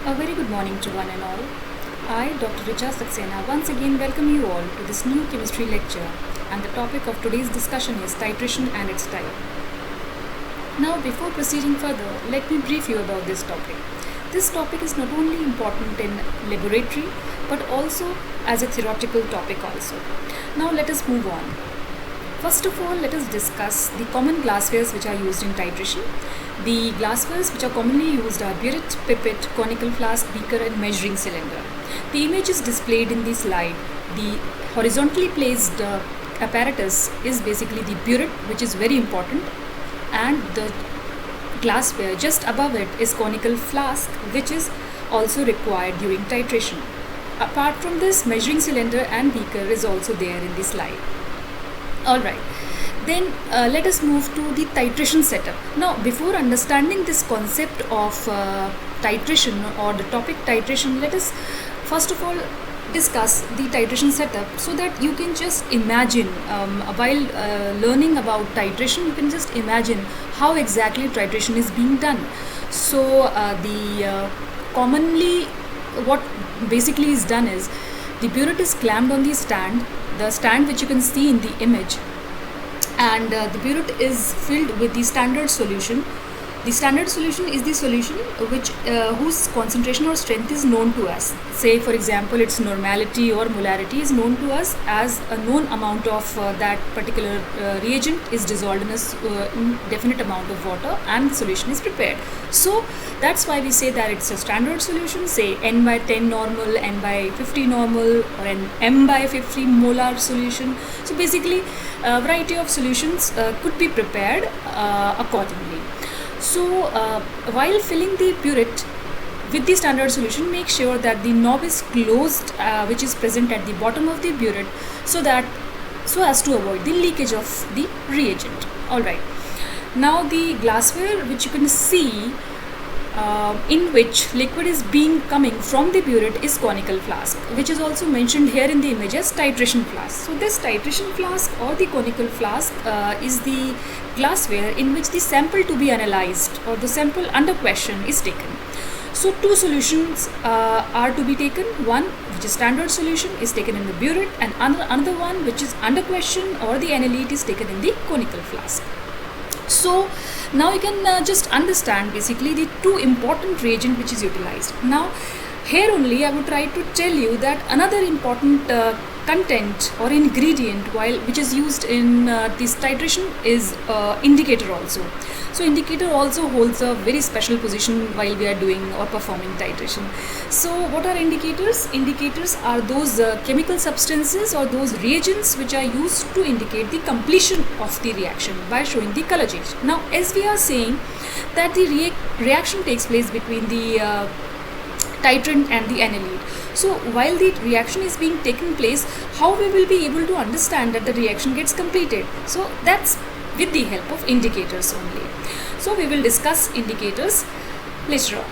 A very good morning to one and all. I, Dr. Richa Saxena, once again welcome you all to this new chemistry lecture, and the topic of today's discussion is titration and its type. Now, before proceeding further, let me brief you about this topic. This topic is not only important in laboratory but also as a theoretical topic also. Now, let us move on. First of all, let us discuss the common glasswares which are used in titration. The glasswares which are commonly used are burette, pipette, conical flask, beaker and measuring cylinder. The image is displayed in the slide. The horizontally placed apparatus is basically the burette, which is very important, and the glassware just above it is conical flask, which is also required during titration. Apart from this, measuring cylinder and beaker is also there in the slide. Alright, then let us move to the titration setup. Now, before understanding this concept of titration or the topic titration, let us first of all discuss the titration setup so that you can just imagine while learning about titration, you can just imagine how exactly titration is being done. So, commonly what basically is done is the burette is clamped on the stand which you can see in the image, and the burette is filled with the standard solution. The standard solution is the solution whose concentration or strength is known to us. Say for example, its normality or molarity is known to us as a known amount of that particular reagent is dissolved in a definite amount of water and solution is prepared. So that's why we say that it's a standard solution, say n by 10 normal, n by 50 normal, or an m by 50 molar solution. So basically a variety of solutions could be prepared accordingly. So while filling the burette with the standard solution, make sure that the knob is closed, which is present at the bottom of the burette, so as to avoid the leakage of the reagent. Alright, now the glassware which you can see in which liquid is coming from the burette is conical flask, which is also mentioned here in the image as titration flask. So this titration flask or the conical flask is the glassware in which the sample to be analyzed or the sample under question is taken. So two solutions are to be taken. One which is standard solution is taken in the burette, and another one which is under question or the analyte is taken in the conical flask. So now you can just understand basically the two important reagent which is utilized. Now here only I would try to tell you that another important content or ingredient which is used in this titration is indicator also. So indicator also holds a very special position while we are doing or performing titration. So what are indicators? Indicators are those chemical substances or those reagents which are used to indicate the completion of the reaction by showing the color change. Now as we are saying that the reaction takes place between the titrant and the analyte. So while the reaction is being taken place, how we will be able to understand that the reaction gets completed? So that's with the help of indicators only. So we will discuss indicators later on.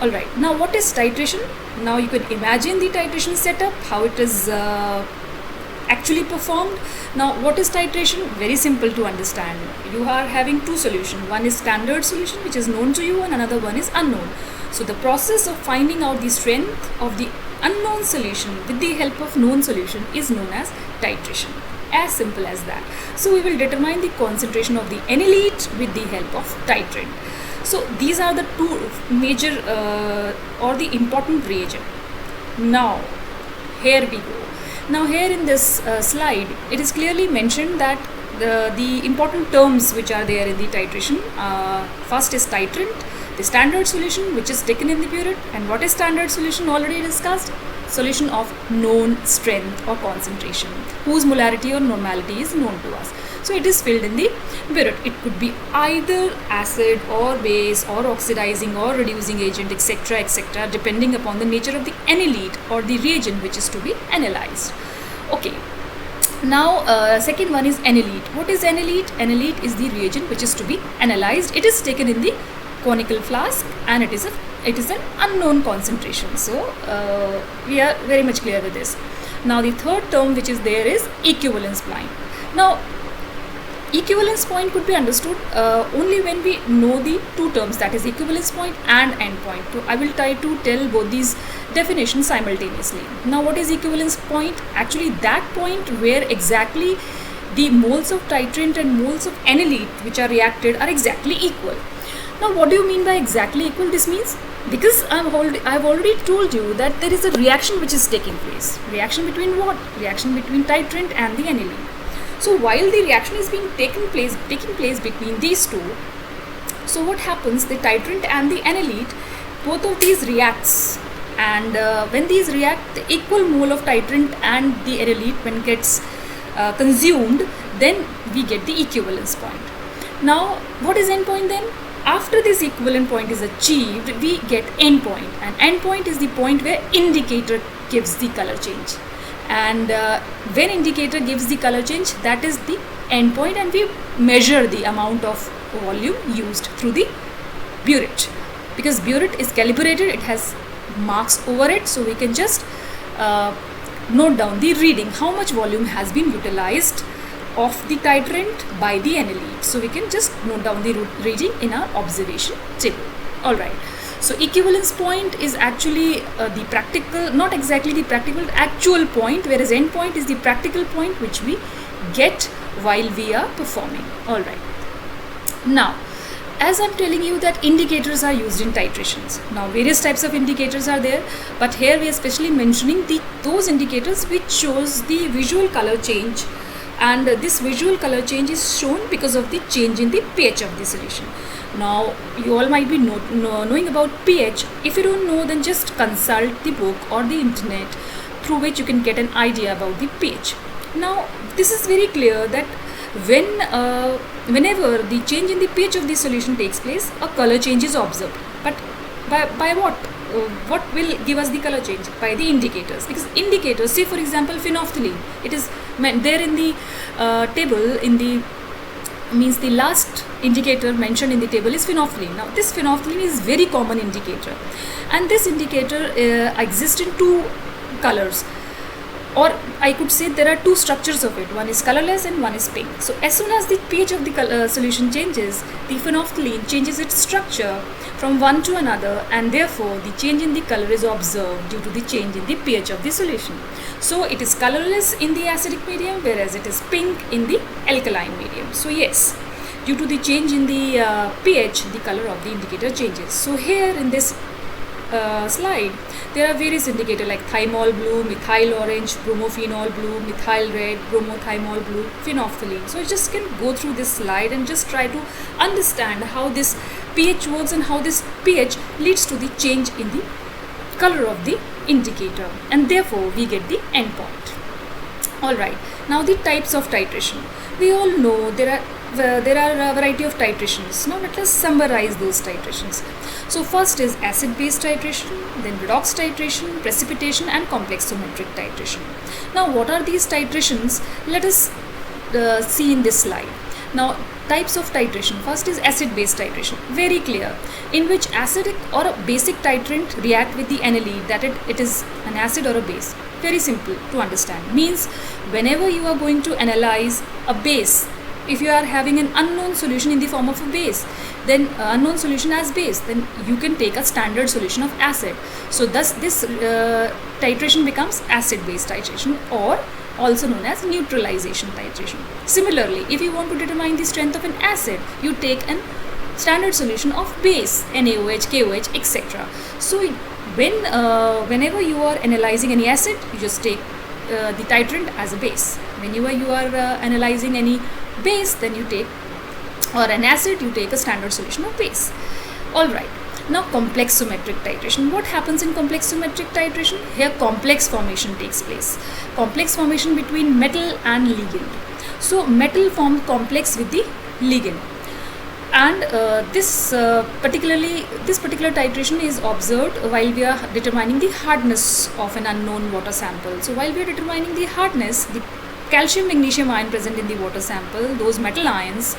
Alright, now what is titration? Now you can imagine the titration setup, how it is actually performed. Now what is titration? Very simple to understand. You are having two solutions. One is standard solution which is known to you, and another one is unknown. So the process of finding out the strength of the unknown solution with the help of known solution is known as titration. As simple as that. So we will determine the concentration of the analyte with the help of titrant. So these are the two major or the important reagent. Now here we go. Now here in this slide, it is clearly mentioned that the important terms which are there in the titration. First is titrant, the standard solution which is taken in the burette. And what is standard solution? Already discussed. Solution of known strength or concentration, whose molarity or normality is known to us. So it is filled in the burette. It could be either acid or base or oxidizing or reducing agent, etc., depending upon the nature of the analyte or the reagent which is to be analyzed. Okay. Now second one is analyte. What is analyte? Analyte is the reagent which is to be analyzed. It is taken in the conical flask and it is an unknown concentration. So we are very much clear with this. Now the third term which is there is equivalence blind. Now Equivalence point could be understood only when we know the two terms, that is equivalence point and end point. So I will try to tell both these definitions simultaneously. Now what is equivalence point? Actually that point where exactly the moles of titrant and moles of NLET which are reacted are exactly equal. Now what do you mean by exactly equal? This means, because I've already told you that there is a reaction which is taking place. Reaction between what? Reaction between titrant and the NLET. So while the reaction is being taking place between these two, so what happens, the titrant and the NLET, both of these reacts, and when these react, the equal mole of titrant and the NLET when gets consumed, then we get the equivalence point. Now what is end point then? After this equivalent point is achieved, we get end point, and end point is the point where indicator gives the color change. And when indicator gives the color change, that is the end point, and we measure the amount of volume used through the burette. Because burette is calibrated, it has marks over it, so we can just note down the reading, how much volume has been utilized of the titrant by the NLET. So we can just note down the reading in our observation table. Alright. So equivalence point is actually the practical, not exactly the practical, actual point, whereas end point is the practical point which we get while we are performing. Alright. Now, as I'm telling you that indicators are used in titrations. Now various types of indicators are there, but here we are especially mentioning those indicators which shows the visual color change, and this visual color change is shown because of the change in the pH of the solution. Now you all might be knowing about pH. If you don't know, then just consult the book or the internet, through which you can get an idea about the pH. Now this is very clear that whenever the change in the pH of the solution takes place, a color change is observed. But by what? What will give us the color change? By the indicators. Because indicators, say for example phenolphthalein, it is there in the table, in the means the last indicator mentioned in the table is phenolphthalein. Now this phenolphthalein is very common indicator, and this indicator exists in two colors, or I could say there are two structures of it. One is colorless and one is pink. So as soon as the pH of the solution changes, the phenolphthalein changes its structure from one to another, and therefore the change in the color is observed due to the change in the pH of the solution. So it is colorless in the acidic medium, whereas it is pink in the alkaline medium. So yes, due to the change in the pH, the color of the indicator changes. So here in this slide, there are various indicators like thymol blue, methyl orange, bromophenol blue, methyl red, bromothymol blue, phenolphthalein. So you just can go through this slide and just try to understand how this pH works and how this pH leads to the change in the color of the indicator, and therefore we get the end point. Alright, now the types of titration. We all know there are a variety of titrations. Now let us summarize those titrations. So first is acid-base titration, then redox titration, precipitation, and complexometric titration. Now what are these titrations? Let us see in this slide. Now types of titration. First is acid-base titration. Very clear, in which acidic or a basic titrant react with the NLET, that it is an acid or a base. Very simple to understand. Means whenever you are going to analyze a base, if you are having an unknown solution in the form of a base, then unknown solution as base, then you can take a standard solution of acid. So thus this titration becomes acid-base titration, or also known as neutralization titration. Similarly, if you want to determine the strength of an acid, you take an standard solution of base, NaOH, KOH, etc. So whenever you are analyzing any acid, you just take the titrant as a base. Whenever you are analyzing any base, then you take, or an acid, you take a standard solution of base. Alright, now complexometric titration. What happens in complexometric titration? Here complex formation takes place. Complex formation between metal and ligand. So metal forms complex with the ligand, and this particular titration is observed while we are determining the hardness of an unknown water sample. So while we are determining the hardness, the calcium magnesium ion present in the water sample, those metal ions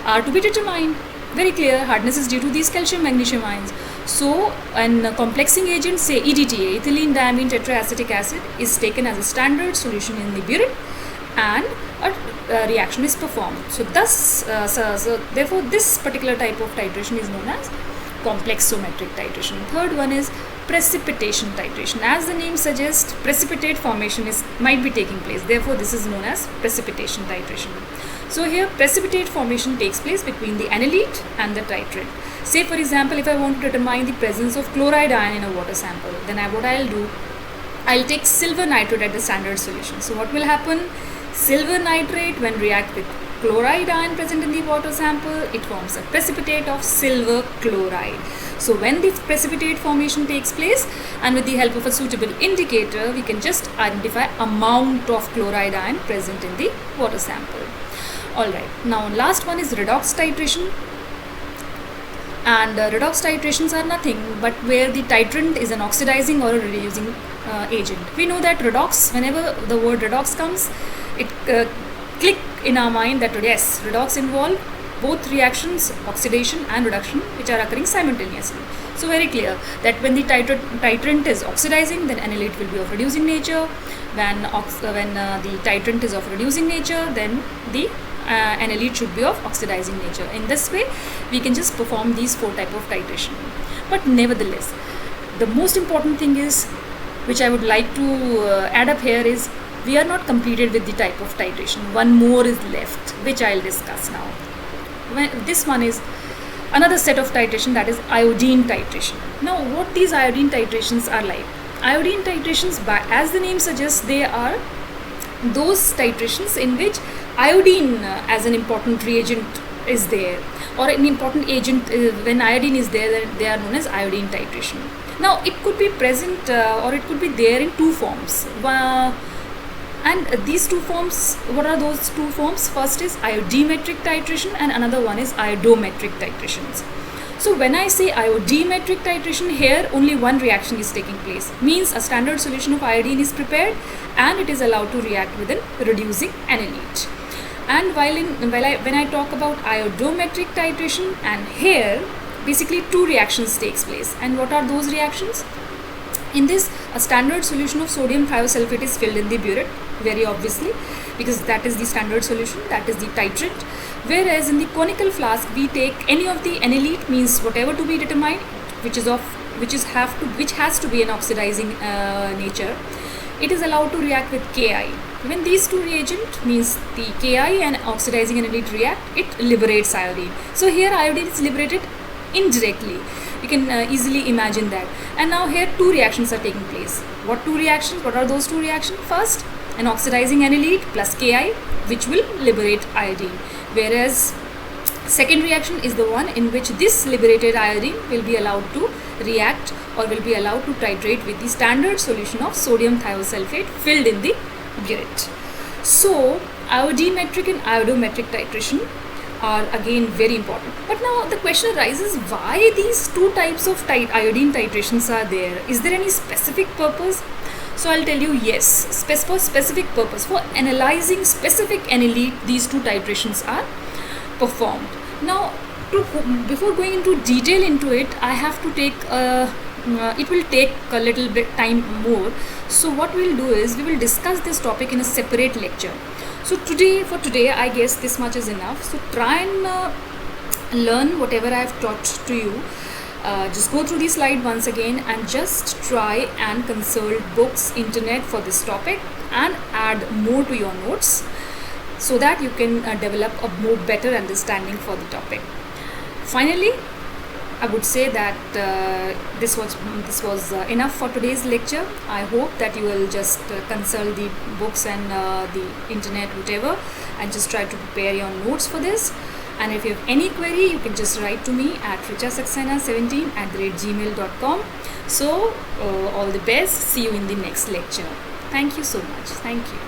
are to be determined. Very clear, hardness is due to these calcium magnesium ions. So an complexing agent, say EDTA, ethylene diamine tetraacetic acid, is taken as a standard solution in the burette, and reaction is performed. So therefore this particular type of titration is known as complexometric titration. Third one is precipitation titration. As the name suggests, precipitate formation might be taking place. Therefore, this is known as precipitation titration. So here, precipitate formation takes place between the analyte and the titrant. Say for example, if I want to determine the presence of chloride ion in a water sample, then what I'll do, I'll take silver nitrate at the standard solution. So what will happen? Silver nitrate, when react with chloride ion present in the water sample, it forms a precipitate of silver chloride. So when the precipitate formation takes place, and with the help of a suitable indicator, we can just identify amount of chloride ion present in the water sample. Alright, now last one is redox titration. And redox titrations are nothing but where the titrant is an oxidizing or a reducing agent. We know that redox, whenever the word redox comes, it click in our mind that yes, redox involve both reactions, oxidation and reduction, which are occurring simultaneously. So very clear that when the titrant is oxidizing, then analyte will be of reducing nature. When the titrant is of reducing nature, then the analyte should be of oxidizing nature. In this way, we can just perform these 4 types of titration. But nevertheless, the most important thing is, which I would like to add up here, is we are not completed with the type of titration. One more is left, which I'll discuss now. This one is another set of titration, that is iodine titration. Now, what these iodine titrations are like? Iodine titrations, as the name suggests, they are those titrations in which iodine as an important reagent is there, or an important agent. When iodine is there, they are known as iodine titration. Now, it could be present or it could be there in 2 forms. And these 2 forms, what are those 2 forms? First is iodimetric titration and another one is iodometric titrations. So when I say iodimetric titration, here only one reaction is taking place. Means a standard solution of iodine is prepared and it is allowed to react with a reducing analyte. And when I talk about iodometric titration, and here basically 2 reactions takes place. And what are those reactions? In this, a standard solution of sodium thiosulfate is filled in the burette, very obviously, because that is the standard solution, that is the titrant. Whereas in the conical flask, we take any of the analyte, means whatever to be determined, which has to be an oxidizing nature. It is allowed to react with Ki. When these 2 reagents, means the Ki and oxidizing analyte react, it liberates iodine. So here iodine is liberated indirectly. You can easily imagine that. And now here 2 reactions are taking place. What 2 reactions? What are those 2 reactions? First, an oxidizing analyte plus Ki, which will liberate iodine. Whereas second reaction is the one in which this liberated iodine will be allowed to react or will be allowed to titrate with the standard solution of sodium thiosulfate filled in the burette. So iodimetric and iodometric titration are again very important. But now the question arises, why these 2 types of iodine titrations are there? Is there any specific purpose? So I'll tell you, yes, for specific purpose, for analyzing specific analyte, these 2 titrations are performed. Now, before going into detail into it, I have to take it will take a little bit time more. So what we'll do is we will discuss this topic in a separate lecture. So for today, I guess this much is enough. So try and learn whatever I have taught to you. Just go through the slide once again and just try and consult books, internet for this topic and add more to your notes so that you can develop a more better understanding for the topic. Finally, I would say that this was enough for today's lecture. I hope that you will just consult the books and the internet, whatever, and just try to prepare your notes for this. And if you have any query, you can just write to me at richasaxena17@gmail.com. So all the best. See you in the next lecture. Thank you so much. Thank you.